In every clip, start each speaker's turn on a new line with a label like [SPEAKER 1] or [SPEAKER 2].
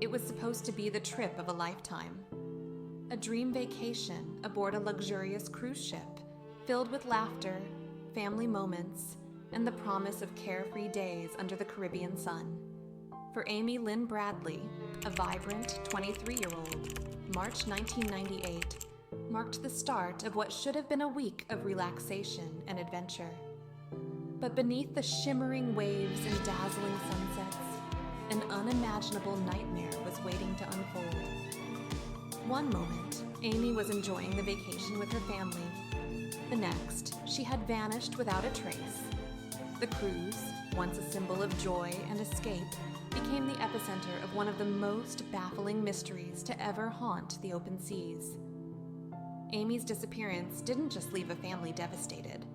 [SPEAKER 1] It was supposed to be the trip of a lifetime. A dream vacation aboard a luxurious cruise ship filled with laughter, family moments, and the promise of carefree days under the Caribbean sun. For Amy Lynn Bradley, a vibrant 23-year-old, March 1998 marked the start of what should have been a week of relaxation and adventure. But beneath the shimmering waves and dazzling sunsets, an unimaginable nightmare was waiting to unfold. One moment, Amy was enjoying the vacation with her family. The next, she had vanished without a trace. The cruise, once a symbol of joy and escape, became the epicenter of one of the most baffling mysteries to ever haunt the open seas. Amy's disappearance didn't just leave a family devastated.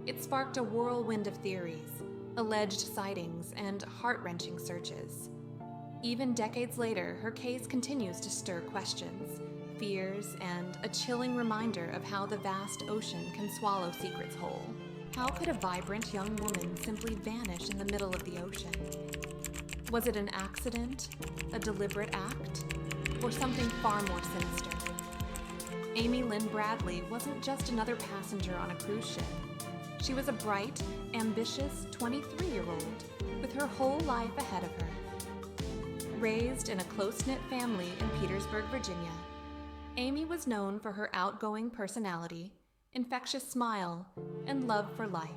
[SPEAKER 1] It sparked a whirlwind of theories, alleged sightings, and heart-wrenching searches. Even decades later, her case continues to stir questions, fears, and a chilling reminder of how the vast ocean can swallow secrets whole. How could a vibrant young woman simply vanish in the middle of the ocean? Was it an accident, a deliberate act, or something far more sinister? Amy Lynn Bradley wasn't just another passenger on a cruise ship. She was a bright, ambitious 23-year-old with her whole life ahead of her. Raised in a close-knit family in Petersburg, Virginia, Amy was known for her outgoing personality, infectious smile, and love for life.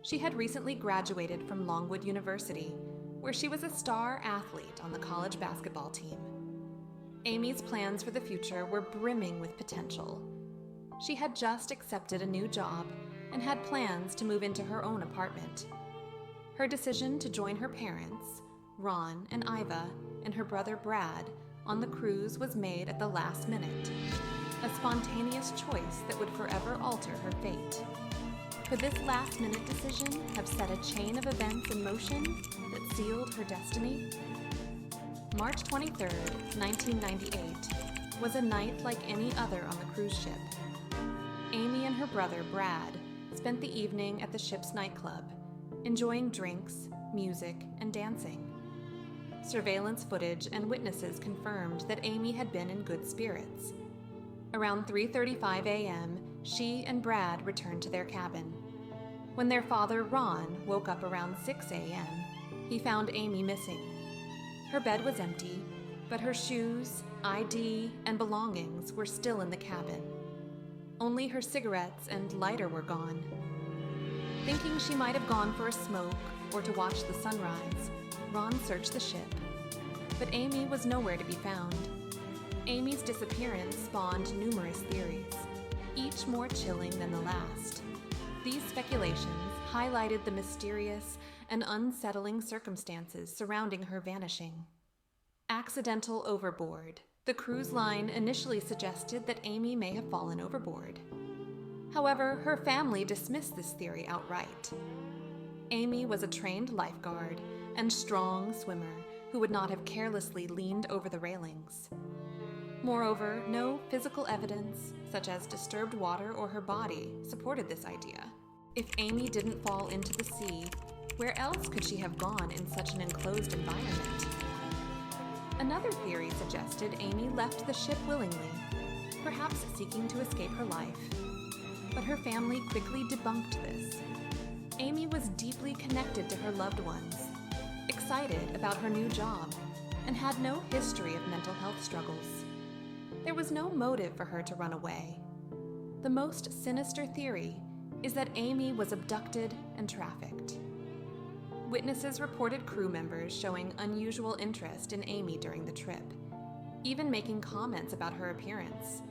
[SPEAKER 1] She had recently graduated from Longwood University, where she was a star athlete on the college basketball team. Amy's plans for the future were brimming with potential. She had just accepted a new job and had plans to move into her own apartment. Her decision to join her parents, Ron and Iva, and her brother Brad, on the cruise was made at the last minute, a spontaneous choice that would forever alter her fate. Could this last-minute decision have set a chain of events in motion that sealed her destiny? March 23, 1998, was a night like any other on the cruise ship. Amy and her brother Brad spent the evening at the ship's nightclub, enjoying drinks, music, and dancing. Surveillance footage and witnesses confirmed that Amy had been in good spirits. Around 3:35 a.m., she and Brad returned to their cabin. When their father, Ron, woke up around 6 a.m., he found Amy missing. Her bed was empty, but her shoes, ID, and belongings were still in the cabin. Only her cigarettes and lighter were gone. Thinking she might have gone for a smoke or to watch the sunrise, Ron searched the ship. But Amy was nowhere to be found. Amy's disappearance spawned numerous theories, each more chilling than the last. These speculations highlighted the mysterious and unsettling circumstances surrounding her vanishing. Accidental overboard. The cruise line initially suggested that Amy may have fallen overboard. However, her family dismissed this theory outright. Amy was a trained lifeguard and strong swimmer who would not have carelessly leaned over the railings. Moreover, no physical evidence, such as disturbed water or her body, supported this idea. If Amy didn't fall into the sea, where else could she have gone in such an enclosed environment? Another theory suggested Amy left the ship willingly, perhaps seeking to escape her life. But her family quickly debunked this. Amy was deeply connected to her loved ones, excited about her new job, and had no history of mental health struggles. There was no motive for her to run away. The most sinister theory is that Amy was abducted and trafficked. Witnesses reported crew members showing unusual interest in Amy during the trip, even making comments about her appearance.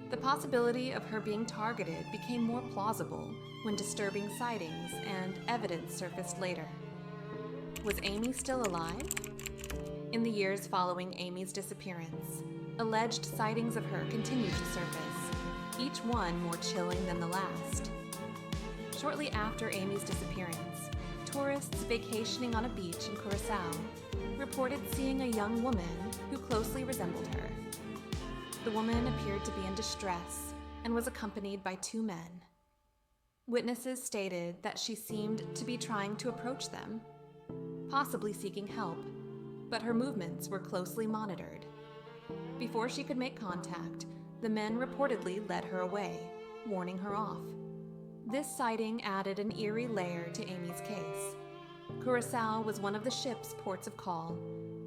[SPEAKER 1] The possibility of her being targeted became more plausible when disturbing sightings and evidence surfaced later. Was Amy still alive? In the years following Amy's disappearance, alleged sightings of her continued to surface, each one more chilling than the last. Shortly after Amy's disappearance, tourists vacationing on a beach in Curacao reported seeing a young woman who closely resembled her. The woman appeared to be in distress and was accompanied by two men. Witnesses stated that she seemed to be trying to approach them, possibly seeking help, but her movements were closely monitored. Before she could make contact, the men reportedly led her away, warning her off. This sighting added an eerie layer to Amy's case. Curacao was one of the ship's ports of call,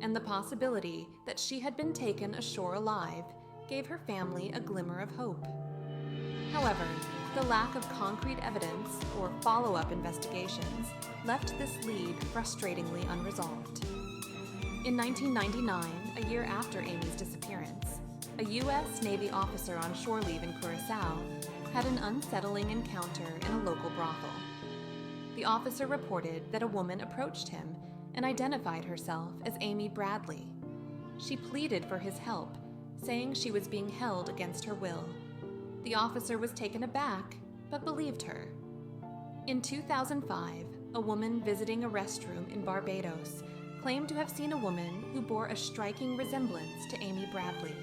[SPEAKER 1] and the possibility that she had been taken ashore alive gave her family a glimmer of hope. However, the lack of concrete evidence or follow-up investigations left this lead frustratingly unresolved. In 1999, a year after Amy's disappearance, a U.S. Navy officer on shore leave in Curacao had an unsettling encounter in a local brothel. The officer reported that a woman approached him and identified herself as Amy Bradley. She pleaded for his help, saying she was being held against her will. The officer was taken aback, but believed her. In 2005, a woman visiting a restroom in Barbados claimed to have seen a woman who bore a striking resemblance to Amy Bradley.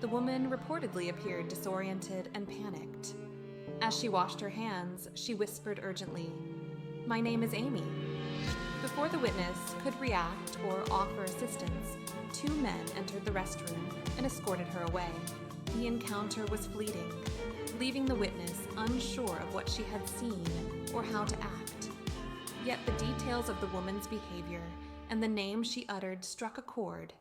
[SPEAKER 1] The woman reportedly appeared disoriented and panicked. As she washed her hands, she whispered urgently, "My name is Amy." Before the witness could react or offer assistance, two men entered the restroom and escorted her away. The encounter was fleeting, leaving the witness unsure of what she had seen or how to act. Yet the details of the woman's behavior and the name she uttered struck a chord.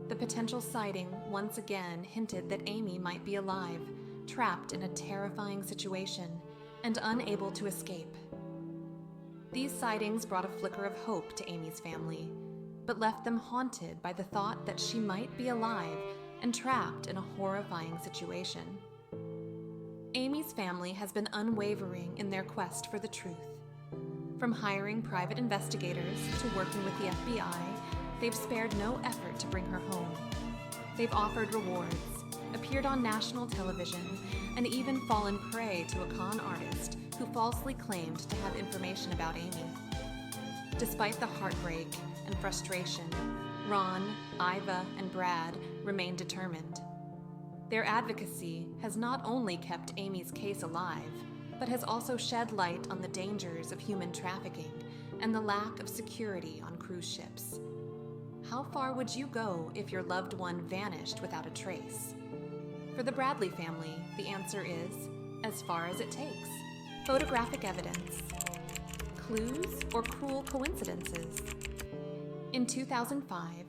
[SPEAKER 1] The potential sighting once again hinted that Amy might be alive, trapped in a terrifying situation, and unable to escape. These sightings brought a flicker of hope to Amy's family, but left them haunted by the thought that she might be alive and trapped in a horrifying situation. Amy's family has been unwavering in their quest for the truth. From hiring private investigators to working with the FBI, they've spared no effort to bring her home. They've offered rewards, appeared on national television, and even fallen prey to a con artist who falsely claimed to have information about Amy. Despite the heartbreak and frustration, Ron, Iva, and Brad remain determined. Their advocacy has not only kept Amy's case alive, but has also shed light on the dangers of human trafficking and the lack of security on cruise ships. How far would you go if your loved one vanished without a trace? For the Bradley family, the answer is, as far as it takes. Photographic evidence. Clues or cruel coincidences? In 2005,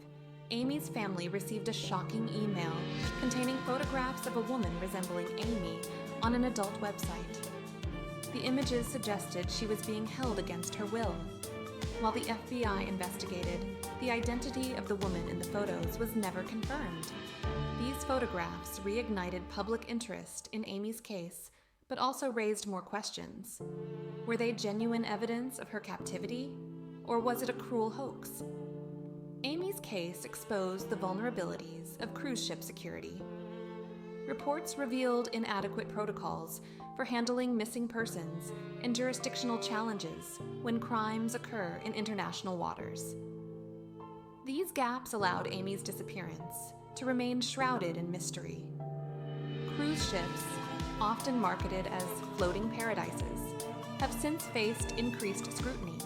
[SPEAKER 1] Amy's family received a shocking email containing photographs of a woman resembling Amy on an adult website. The images suggested she was being held against her will. While the FBI investigated, the identity of the woman in the photos was never confirmed. These photographs reignited public interest in Amy's case, but also raised more questions. Were they genuine evidence of her captivity, or was it a cruel hoax? Amy's case exposed the vulnerabilities of cruise ship security. Reports revealed inadequate protocols for handling missing persons and jurisdictional challenges when crimes occur in international waters. These gaps allowed Amy's disappearance to remain shrouded in mystery. Cruise ships, often marketed as floating paradises, have since faced increased scrutiny.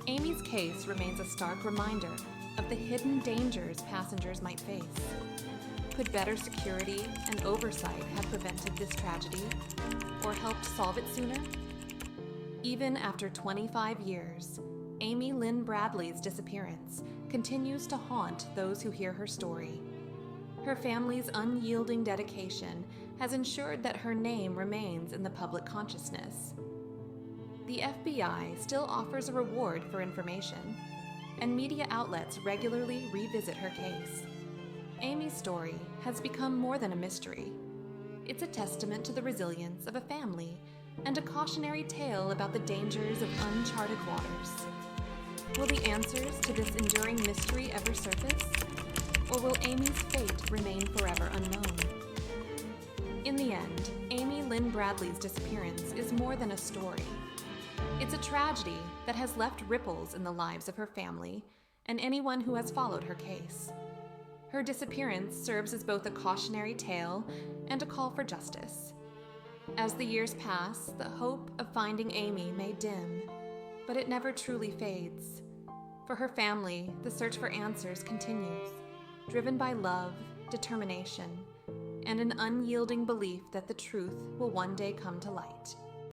[SPEAKER 1] Amy's case remains a stark reminder of the hidden dangers passengers might face. Could better security and oversight have prevented this tragedy, or helped solve it sooner? Even after 25 years, Amy Lynn Bradley's disappearance continues to haunt those who hear her story. Her family's unyielding dedication has ensured that her name remains in the public consciousness. The FBI still offers a reward for information, and media outlets regularly revisit her case. Amy's story has become more than a mystery. It's a testament to the resilience of a family and a cautionary tale about the dangers of uncharted waters. Will the answers to this enduring mystery ever surface? Or will Amy's fate remain forever unknown? In the end, Amy Lynn Bradley's disappearance is more than a story. It's a tragedy that has left ripples in the lives of her family and anyone who has followed her case. Her disappearance serves as both a cautionary tale and a call for justice. As the years pass, the hope of finding Amy may dim, but it never truly fades. For her family, the search for answers continues, driven by love, determination, and an unyielding belief that the truth will one day come to light.